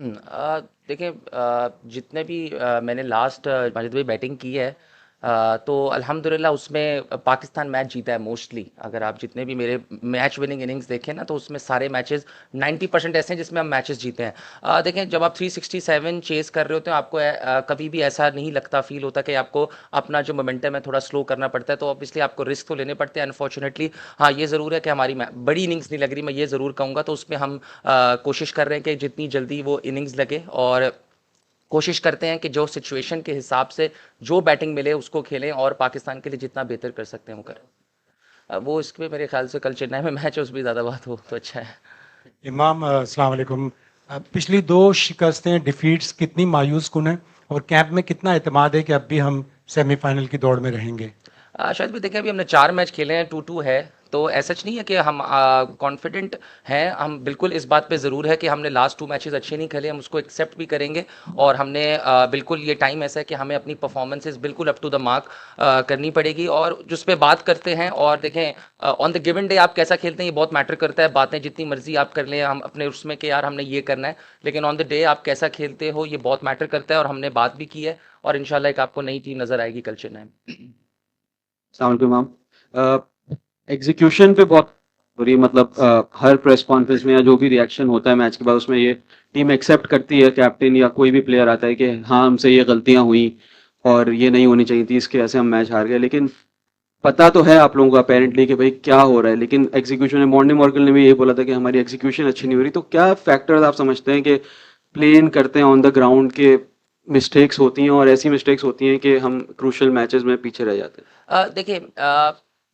देखिए, जितने भी मैंने लास्ट माजिद भाई बैटिंग की है, तो अल्हम्दुलिल्लाह उसमें पाकिस्तान मैच जीता है मोस्टली। अगर आप जितने भी मेरे मैच विनिंग इनिंग्स देखें ना, तो उसमें सारे मैचेस 90% ऐसे हैं जिसमें हम मैचेस जीते हैं। देखें, जब आप 367 चेस कर रहे होते हो, आपको कभी भी ऐसा नहीं लगता, फील होता कि आपको अपना जो मोमेंटम है थोड़ा स्लो करना पड़ता है, तो ऑब्वियसली आपको रिस्क तो लेने पड़ते हैं अनफॉर्चुनेटली। हाँ, ये ज़रूर है कि हमारी बड़ी इनिंग्स नहीं लग रही, मैं ये ज़रूर कहूँगा। तो उसमें हम कोशिश कर रहे हैं कि जितनी जल्दी वो इनिंग्स लगे, और कोशिश करते हैं कि जो सिचुएशन के हिसाब से जो बैटिंग मिले उसको खेलें, और पाकिस्तान के लिए जितना बेहतर कर सकते हैं वो करें। वो इसके मेरे ख्याल से कल चेन्नई में मैच है, उस भी ज़्यादा बात हो तो अच्छा है। इमाम अस्सलाम वालेकुम। पिछली दो शिकस्तें डिफीट्स कितनी मायूस कुन है, और कैंप में कितना एतमाद है कि अब भी हम सेमीफाइनल की दौड़ में रहेंगे? शायद भी देखें, अभी हमने 4 मैच खेले हैं, 2-2 है। तो ऐसा नहीं है कि हम कॉन्फिडेंट हैं। हम बिल्कुल इस बात पे ज़रूर है कि हमने लास्ट 2 मैचेस अच्छे नहीं खेले, हम उसको एक्सेप्ट भी करेंगे। और हमने बिल्कुल, ये टाइम ऐसा है कि हमें अपनी परफॉर्मेंसेस बिल्कुल अप टू द मार्क करनी पड़ेगी, और जिस पे बात करते हैं। और देखें, ऑन द गिवन डे आप कैसा खेलते हैं ये बहुत मैटर करता है। बातें जितनी मर्जी आप कर लें हम अपने उसमें कि यार हमने ये करना है, लेकिन ऑन द डे आप कैसा खेलते हो ये बहुत मैटर करता है, और हमने बात भी की है। और इंशाल्लाह एक आपको नई टीम नज़र आएगी कल चेन्नई में। सलाम मैम। एग्जीक्यूशन पे बहुत हो रही है, मतलब हर प्रेस कॉन्फ्रेंस में या जो भी रिएक्शन होता है मैच के बाद, उसमें ये टीम एक्सेप्ट करती है, कैप्टन या कोई भी प्लेयर आता है कि हाँ हमसे ये गलतियां हुई और ये नहीं होनी चाहिए थी, इसके वजह से हम मैच हार गए। लेकिन पता तो है आप लोगों को अपेरेंटली कि भाई क्या हो रहा है, लेकिन एग्जीक्यूशन में मॉर्निंग मॉर्कल ने भी ये बोला था कि हमारी एग्जीक्यूशन अच्छी नहीं हो रही। तो क्या फैक्टर्स आप समझते हैं कि प्ले इन करते हैं ऑन द ग्राउंड के मिस्टेक्स होती हैं, और ऐसी मिस्टेक्स होती हैं कि हम क्रूशल मैचेस में पीछे रह जाते हैं? देखिए,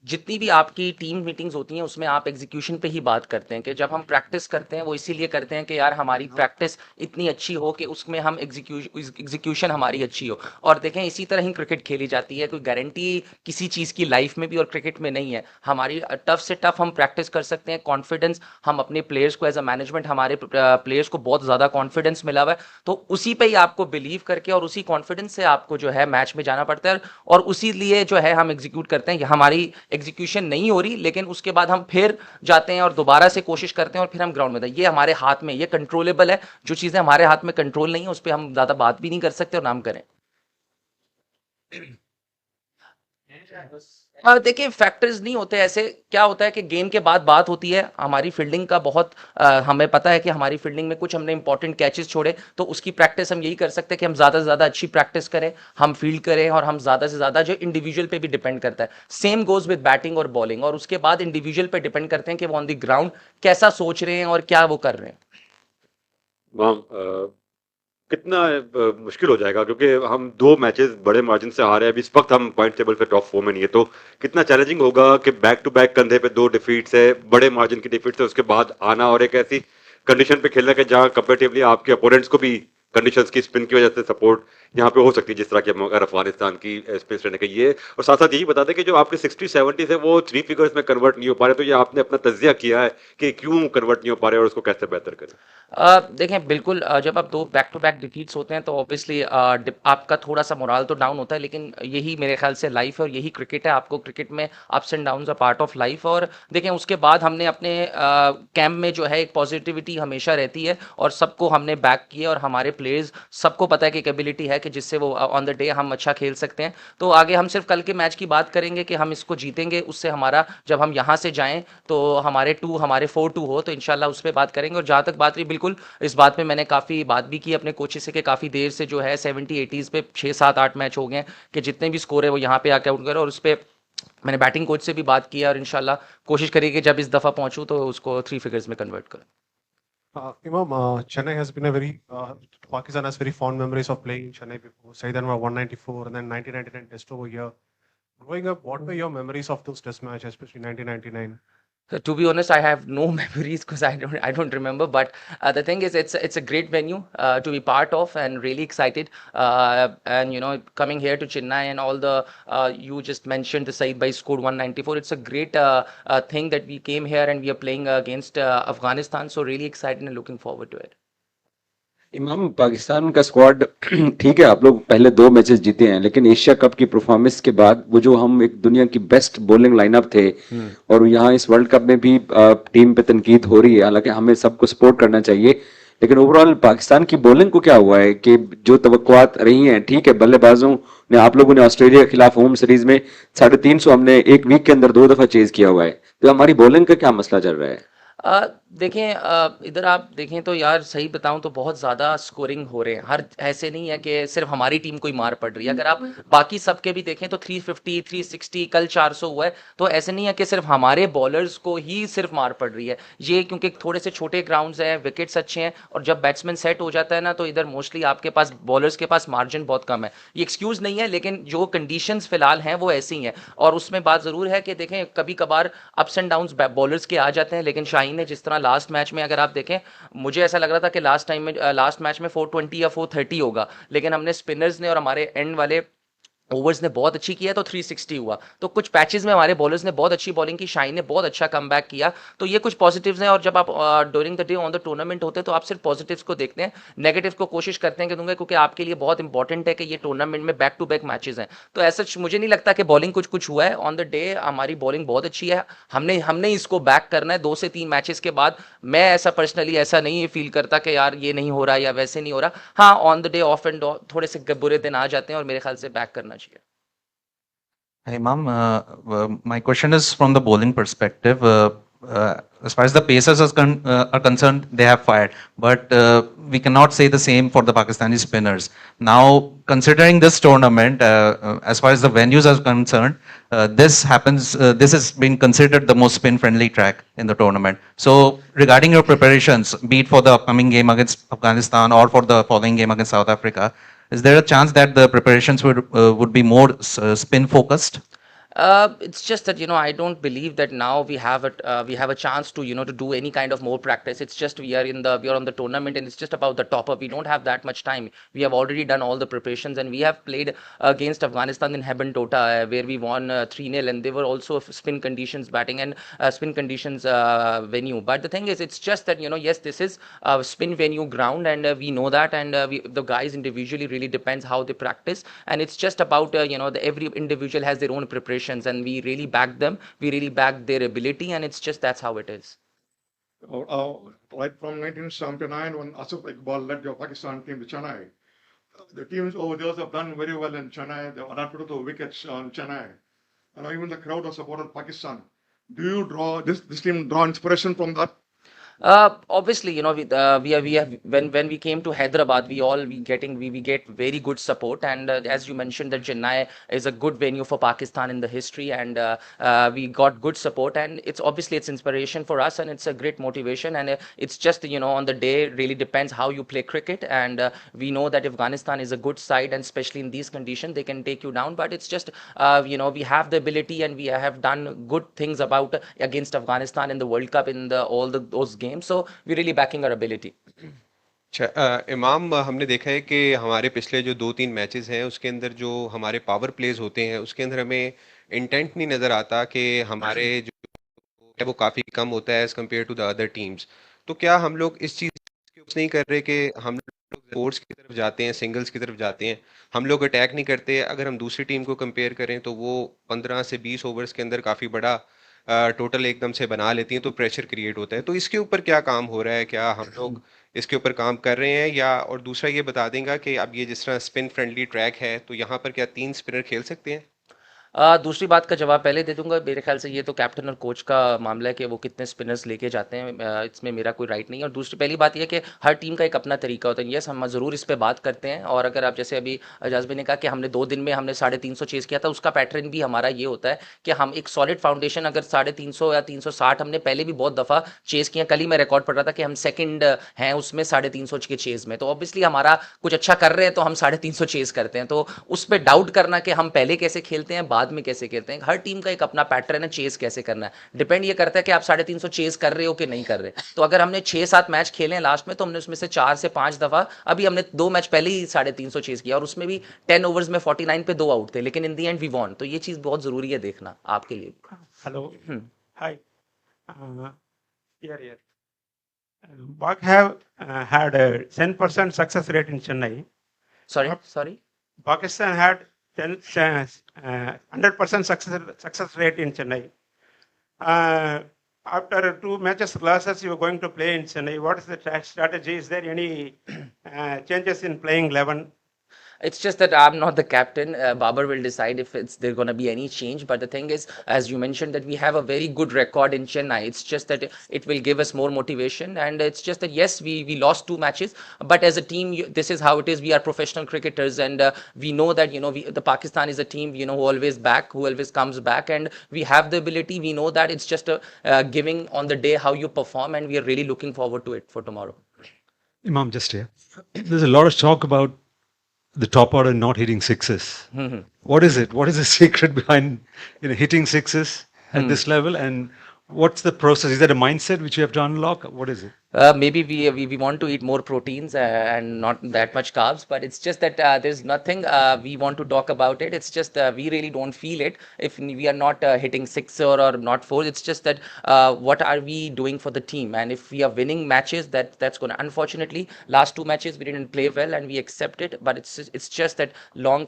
जितनी भी आपकी टीम मीटिंग्स होती हैं उसमें आप एग्जीक्यूशन पे ही बात करते हैं, कि जब हम प्रैक्टिस करते हैं वो इसीलिए करते हैं कि यार हमारी प्रैक्टिस इतनी अच्छी हो कि उसमें हम एग्जीक्यूशन हमारी अच्छी हो। और देखें, इसी तरह ही क्रिकेट खेली जाती है, कोई गारंटी किसी चीज़ की लाइफ में भी और क्रिकेट में नहीं है। हमारी टफ से टफ हम प्रैक्टिस कर सकते हैं, कॉन्फिडेंस हम अपने प्लेयर्स को एज अ मैनेजमेंट, हमारे प्लेयर्स को बहुत ज़्यादा कॉन्फिडेंस मिला हुआ है। तो उसी पे ही आपको बिलीव करके और उसी कॉन्फिडेंस से आपको जो है मैच में जाना पड़ता है, और उसी लिए जो है हम एग्जीक्यूट करते हैं। हमारी एग्जीक्यूशन नहीं हो रही, लेकिन उसके बाद हम फिर जाते हैं और दोबारा से कोशिश करते हैं, और फिर हम ग्राउंड में, ये हमारे हाथ में, ये कंट्रोलेबल है। जो चीज़ें हमारे हाथ में कंट्रोल नहीं है उस पर हम ज़्यादा बात भी नहीं कर सकते और नाम करें। देखिए, फैक्टर्स नहीं होते ऐसे। क्या होता है कि गेम के बाद बात होती है हमारी फील्डिंग का बहुत, हमें पता है कि हमारी फील्डिंग में कुछ हमने इंपॉर्टेंट कैचेस छोड़े, तो उसकी प्रैक्टिस हम यही कर सकते हैं कि हम ज़्यादा से ज़्यादा अच्छी प्रैक्टिस करें, हम फील्ड करें, और हम ज़्यादा से ज़्यादा, जो इंडिविजुअल पे भी डिपेंड करता है। सेम गोज विद बैटिंग और बॉलिंग, और उसके बाद इंडिविजुअल पे डिपेंड करते हैं कि वो ऑन द ग्राउंड कैसा सोच रहे हैं और क्या वो कर रहे हैं। मैम, कितना मुश्किल हो जाएगा, क्योंकि हम 2 मैचेस बड़े मार्जिन से हारे हैं अभी, इस वक्त हम पॉइंट टेबल पे टॉप 4 में नहीं है, तो कितना चैलेंजिंग होगा कि बैक टू बैक कंधे पे 2 डिफीट्स है, बड़े मार्जिन की डिफीट्स है, उसके बाद आना और एक ऐसी कंडीशन पे खेलना कि जहाँ कंपेरेटिवली आपके अपोनेंट्स को भी कंडीशंस की स्पिन की वजह से सपोर्ट यहाँ पे हो सकती है, जिस तरह की हम अगर अफगानिस्तान की स्पिन रहने का ये। और साथ साथ यही बता दें कि जो आपके 60-70 है वो 3 फिगर्स में कन्वर्ट नहीं हो पा रहे, तो ये आपने अपना तज्जिया किया है कि क्यों कन्वर्ट नहीं हो पा रहे और उसको कैसे बेहतर करें? देखें, बिल्कुल, जब आप 2 बैक टू बैक डिफीट्स होते हैं तो ऑब्वियसली आपका थोड़ा सा मोराल तो डाउन होता है, लेकिन यही मेरे ख्याल से लाइफ है और यही क्रिकेट है। आपको क्रिकेट में ups and downs are part of life. और देखें, उसके बाद हमने अपने कैंप में जो है एक पॉजिटिविटी हमेशा रहती है, और सबको हमने बैक किया, और हमारे प्लेयर्स सबको पता है कि एबिलिटी है कि जिससे वो ऑन द डे हम अच्छा खेल सकते हैं। तो आगे हम सिर्फ कल के मैच की बात करेंगे कि हम इसको जीतेंगे, उससे हमारा, जब हम यहाँ से जाएं तो हमारे 4-2 हो, तो इंशाल्लाह उस पर बात करेंगे। और जहाँ तक बात रही, बिल्कुल इस बात में मैंने काफ़ी बात भी की अपने कोचेस से कि काफ़ी देर से जो है 70-80s पे 6-7-8 मैच हो गए हैं कि जितने भी स्कोर है वो यहाँ पे आके आउट करें, और उस पर मैंने बैटिंग कोच से भी बात की है, और इंशाल्लाह कोशिश करेगी कि जब इस दफ़ा पहुंचूं तो उसको 3 फिगर्स में कन्वर्ट करें। Imam, Chennai has been a very Pakistan has very fond memories of playing in Chennai before. Said Anwar 194 and then 1999 test over here. Growing up, what were your memories of those test matches, especially 1999? To be honest, I have no memories because I don't remember. But the thing is, it's a great venue to be part of, and really excited. And coming here to Chennai and all the you just mentioned the Saeed Bhai scored 194. It's a great thing that we came here and we are playing against Afghanistan. So really excited and looking forward to it. इमाम, पाकिस्तान का squad ठीक है, आप लोग पहले 2 matches जीते हैं, लेकिन एशिया कप की परफॉर्मेंस के बाद वो जो हम एक दुनिया की बेस्ट बॉलिंग लाइनअप थे, और यहाँ इस वर्ल्ड कप में भी टीम पे तनकीद हो रही है, हालांकि हमें सबको सपोर्ट करना चाहिए, लेकिन ओवरऑल पाकिस्तान की बॉलिंग को क्या हुआ है कि जो तवक्कुआत रही हैं, ठीक है, बल्लेबाजों ने, आप लोगों ने ऑस्ट्रेलिया के खिलाफ होम सीरीज में 350 हमने एक वीक के अंदर 2 दफा चेज किया हुआ है, तो हमारी बॉलिंग का क्या मसला चल रहा है? देखें, इधर आप देखें तो यार सही बताऊं तो बहुत ज़्यादा स्कोरिंग हो रहे हैं। हर ऐसे नहीं है कि सिर्फ हमारी टीम को ही मार पड़ रही है। अगर आप बाकी सबके भी देखें तो 350 360 कल 400 हुआ है। तो ऐसे नहीं है कि सिर्फ हमारे बॉलर्स को ही सिर्फ मार पड़ रही है। ये क्योंकि थोड़े से छोटे ग्राउंड्स हैं, विकेट्स अच्छे हैं, और जब बैट्समैन सेट हो जाता है ना तो इधर मोस्टली आपके पास बॉलर्स के पास मार्जिन बहुत कम है। ये एक्सक्यूज़ नहीं है, लेकिन जो कंडीशंस फिलहाल हैं वो ऐसी हैं। और उसमें बात ज़रूर है कि देखें कभी कभार अप्स एंड डाउन्स बॉलर्स के आ जाते हैं, लेकिन शाहीन ने जिस तरह लास्ट मैच में, अगर आप देखें, मुझे ऐसा लग रहा था कि लास्ट मैच में 420 या 430 होगा, लेकिन हमने स्पिनर्स ने और हमारे एंड वाले ओवर्स ने बहुत अच्छी किया तो 360 हुआ। तो कुछ पैचेस में हमारे बॉलर्स ने बहुत अच्छी बॉलिंग की, शाहीन ने बहुत अच्छा कमबैक किया। तो ये कुछ पॉजिटिव्स हैं। और जब आप during the day on the tournament होते हैं तो आप सिर्फ पॉजिटिव्स को देखते हैं, नेगेटिव को कोशिश करते हैं कि दूंगा, क्योंकि आपके लिए बहुत इंपॉर्टेंट है कि ये टूर्नामेंट में बैक टू बैक मैचेस हैं। तो ऐसा मुझे नहीं लगता कि बॉलिंग कुछ कुछ हुआ है। ऑन द डे हमारी बॉलिंग बहुत अच्छी है। हमने हमने इसको बैक करना है 2 से 3 मैचेस के बाद। मैं ऐसा पर्सनली ऐसा नहीं फील करता कि यार ये नहीं हो रहा या वैसे नहीं हो रहा। हाँ, on the day of and थोड़े से बुरे दिन आ जाते हैं और मेरे ख्याल से बैक करना चाहिए। Hey, Imam. My question is from the bowling perspective. As far as the Pacers are concerned, they have fired, but we cannot say the same for the Pakistani spinners. Now, considering this tournament, as far as the venues are concerned, this happens. This has been considered the most spin-friendly track in the tournament. So, regarding your preparations, be it for the upcoming game against Afghanistan or for the following game against South Africa, is there a chance that the preparations would be more spin focused? It's just that I don't believe that now we have a chance to to do any kind of more practice. It's just we are on the tournament, and it's just about the top up. We don't have that much time. We have already done all the preparations, and we have played against Afghanistan in Hebben Tota, where we won 3-0, and they were also spin conditions batting and spin conditions venue. But the thing is, it's just that yes, this is a spin venue ground, and we know that, and the guys individually really depends how they practice, and it's just about every individual has their own preparation, and we really back them. We really back their ability, and it's just that's how it is. Right from 1979, when Asif Iqbal led your Pakistan team to Chennai, the teams over there have done very well in Chennai. They've adapted to the wickets on Chennai, and even the crowd has supported Pakistan. Do you draw this team draw inspiration from that? Obviously, we have when we came to Hyderabad, we get very good support, and as you mentioned, that Chennai is a good venue for Pakistan in the history, and we got good support, and it's inspiration for us, and it's a great motivation, and it's just on the day really depends how you play cricket, and we know that Afghanistan is a good side, and especially in these conditions they can take you down, but it's just we have the ability, and we have done good things against Afghanistan in the World Cup in those games. So we're really backing our ability. इमाम, हमने देखा है कि हमारे पिछले जो 2-3 matches हैं उसके अंदर जो हमारे पावर प्लेज होते हैं उसके अंदर हमें इंटेंट नहीं नज़र आता कि हमारे जो है वो काफ़ी कम होता है as compare to the other teams. तो क्या हम लोग इस चीज़ के ऊपर नहीं कर रहे कि हम लोग स्पोर्ट्स की तरफ जाते हैं, सिंगल्स की तरफ जाते हैं, हम लोग अटैक नहीं करते? अगर हम दूसरी टीम को कंपेयर करें तो वो 15 से 20 ओवर्स के अंदर काफ़ी बड़ा टोटल एकदम से बना लेती हैं, तो प्रेशर क्रिएट होता है। तो इसके ऊपर क्या काम हो रहा है? क्या हम लोग इसके ऊपर काम कर रहे हैं? या और दूसरा ये बता देंगे कि अब ये जिस तरह स्पिन फ्रेंडली ट्रैक है तो यहाँ पर क्या 3 स्पिनर खेल सकते हैं? दूसरी बात का जवाब पहले दे दूंगा। मेरे ख्याल से ये तो कैप्टन और कोच का मामला है कि वो कितने स्पिनर्स लेके जाते हैं, इसमें मेरा कोई राइट नहीं है। और दूसरी पहली बात यह है कि हर टीम का एक अपना तरीका होता है। यस, हम ज़रूर इस पे बात करते हैं, और अगर आप जैसे अभी एजाज भाई ने कहा कि हमने 2 दिन में हमने 350 चेज़ किया था, उसका पैटर्न भी हमारा ये होता है कि हम एक सॉलिड फाउंडेशन, अगर 350 या 360 हमने पहले भी बहुत दफ़ा चेज़ किया। कल ही मैं रिकॉर्ड पढ़ रहा था कि हम सेकंड हैं उसमें 350 के चेज़ में। तो ऑब्वियसली हमारा कुछ अच्छा कर रहे हैं तो हम 350 चेज़ करते हैं। तो उस पर डाउट करना कि हम पहले कैसे खेलते हैं बाद में कैसे खेलते हैं, हर टीम का एक अपना पैटर्न है चेज कैसे करना है। डिपेंड ये करता है कि आप 350 चेज कर रहे हो कि नहीं कर रहे। तो अगर हमने 6-7 मैच खेले हैं लास्ट में, तो हमने उसमें से 4 से 5 दफा, अभी हमने 2 मैच पहले ही 350 चेज किया, और उसमें भी 10 ओवर्स में 49 पे 2 आउट थे, लेकिन इन दी एंड वी वॉन। तो ये चीज बहुत जरूरी है देखना आपके लिए। Hello, hi, here. Bak have had a 10% success rate in Chennai. Sorry. Pakistan had 100% success rate in Chennai. after 2 matches losses, you are going to play in Chennai. What is the strategy? Is there any changes in playing 11? It's just that I'm not the captain. Babar will decide if it's there going to be any change. But the thing is, as you mentioned, that we have a very good record in Chennai. It's just that it will give us more motivation. And it's just that, yes, we lost 2 matches. But as a team, this is how it is. We are professional cricketers. And we know that, the Pakistan is a team, who always who always comes back. And we have the ability. We know that it's just a giving on the day how you perform. And we are really looking forward to it for tomorrow. Imam, just here. There's a lot of talk about the top order not hitting sixes. What is it? What is the secret behind hitting sixes at this level? And what's the process? Is that a mindset which you have to unlock? What is it? Maybe we want to eat more proteins and not that much carbs, but it's just that there's nothing we want to talk about it. It's just we really don't feel it if we are not hitting six or not four. It's just that what are we doing for the team? And if we are winning matches, that's going to, unfortunately, last 2 matches we didn't play well and we accept it. But it's just that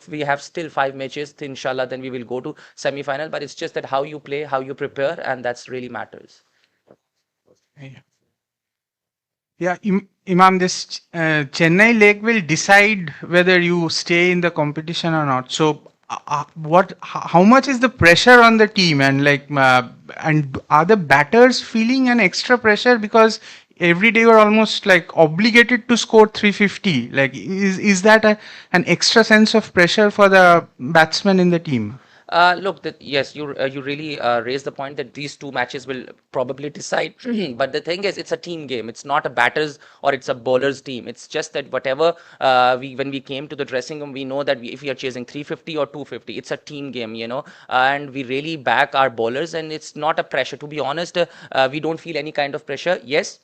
we have still 5 matches, inshallah, then we will go to semi-final. But it's just that how you play, how you prepare, and that's really matters. Yeah, Imam, this Chennai leg will decide whether you stay in the competition or not. So, how much is the pressure on the team, and and are the batters feeling an extra pressure because every day you're almost obligated to score 350? Is that an extra sense of pressure for the batsmen in the team? Look, yes, you really raised the point that these 2 matches will probably decide. But the thing is, it's a team game. It's not a batters or it's a bowlers team. It's just that whatever when we came to the dressing room, we know that if we are chasing 350 or 250, it's a team game, and we really back our bowlers, and it's not a pressure. To be honest, we don't feel any kind of pressure. Yes,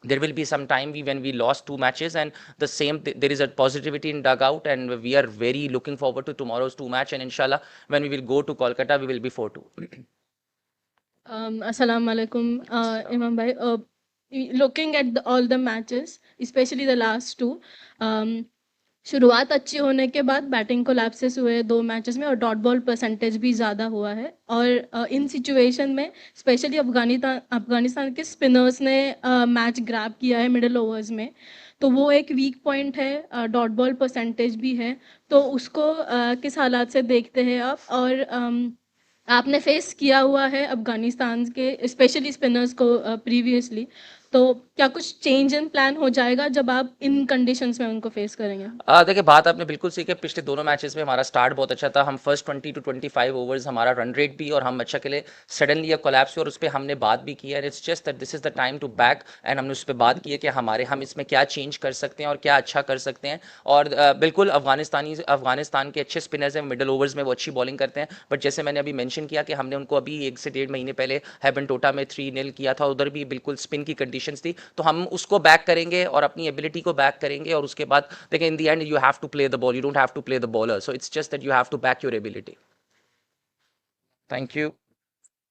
there will be some time when we lost 2 matches, and there is a positivity in dugout, and we are very looking forward to tomorrow's 2 match, and inshallah when we will go to Kolkata we will be 4-2. Assalamu alaikum, Imam bhai. Looking at all the matches, especially the last 2, शुरुआत अच्छी होने के बाद batting collapses हुए 2 matches में और dot ball percentage भी ज़्यादा हुआ है। और इन सिचुएशन में स्पेशली अफगानिस्तान के स्पिनर्स ने मैच ग्रैब किया है मिडिल ओवर्स में, तो वो एक वीक पॉइंट है। डॉट बॉल परसेंटेज भी है, तो उसको किस हालात से देखते हैं आप? और आपने फेस किया हुआ है अफगानिस्तान के स्पेशली स्पिनर्स को प्रीवियसली, तो क्या कुछ चेंज इन प्लान हो जाएगा जब आप इन कंडीशंस में उनको फेस करेंगे? देखिए, बात आपने बिल्कुल सही है। पिछले दोनों मैचेस में हमारा स्टार्ट बहुत अच्छा था। हम फर्स्ट 20 to 25 ओवर्स हमारा रन रेट भी और हम अच्छा खेले। सडनली कोलैप्स हुआ और उस पर हमने बात भी की है। It's just that this is the time to back, and हमने उस पर बात की है कि हम इसमें क्या चेंज कर सकते हैं और क्या अच्छा कर सकते हैं। और बिल्कुल अफगानिस्तान के अच्छे स्पिनर्स हैं, मिडल ओवर्स में वो अच्छी बॉलिंग करते हैं। बट जैसे मैंने अभी मेंशन किया कि हमने उनको अभी 1 से 1.5 महीने पहले हैबनटोटा में 3-0 किया था, उधर भी बिल्कुल स्पिन की कंडीशंस थी। तो हम उसको बैक करेंगे और अपनी एबिलिटी को बैक करेंगे, और उसके बाद देखिए in the end you have to play the ball, you don't have to play the bowler, so it's just that you have to back your ability. Thank you.